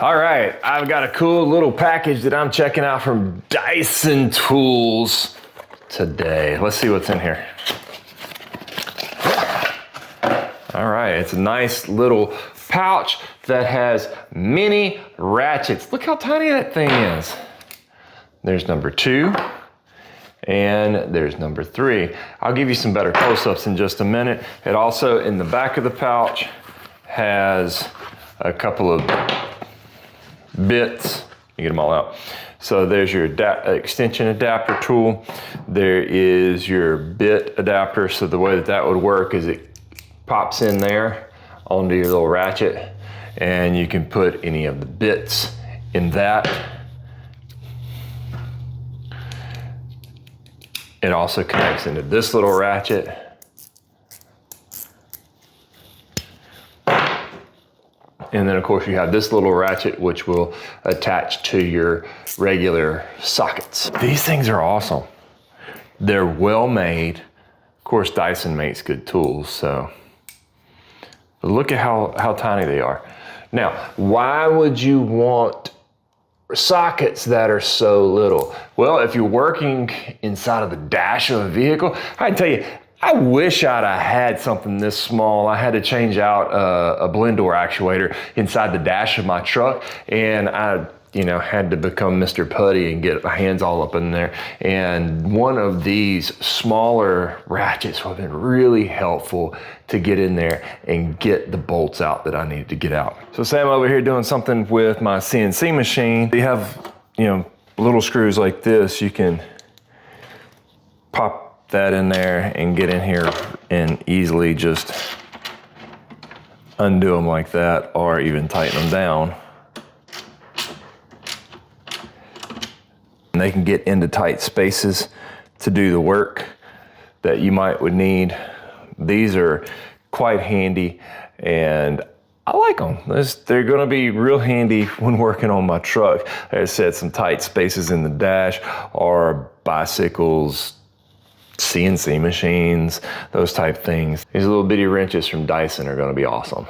All right, I've got a cool little package that I'm checking out from DISEN Tools today. Let's see what's in here. All right, it's a nice little pouch that has mini ratchets. Look how tiny that thing is. There's number 2 and there's number 3. I'll give you some better close-ups in just a minute. It also, in the back of the pouch, has a couple of bits. You get them all out. So there's your extension adapter tool. There is your bit adapter. So the way that would work is it pops in there onto your little ratchet, and you can put any of the bits in that. It also connects into this little ratchet. And then of course you have this little ratchet which will attach to your regular sockets. These things are awesome. They're well made. Of course, DISEN makes good tools, so. But look at how tiny they are. Now, why would you want sockets that are so little? Well, if you're working inside of the dash of a vehicle, I tell you, I wish I'd have had something this small. I had to change out a blend door actuator inside the dash of my truck, and I had to become Mr. Putty and get my hands all up in there. And one of these smaller ratchets would have been really helpful to get in there and get the bolts out that I needed to get out. So say I'm over here doing something with my CNC machine. You have, little screws like this. You can pop that in there and get in here and easily just undo them like that, or even tighten them down. And they can get into tight spaces to do the work that you would need. These are quite handy, and I like them. They're gonna be real handy when working on my truck. Like I said, some tight spaces in the dash, or bicycles, CNC machines, those type things. These little bitty wrenches from DISEN are gonna be awesome.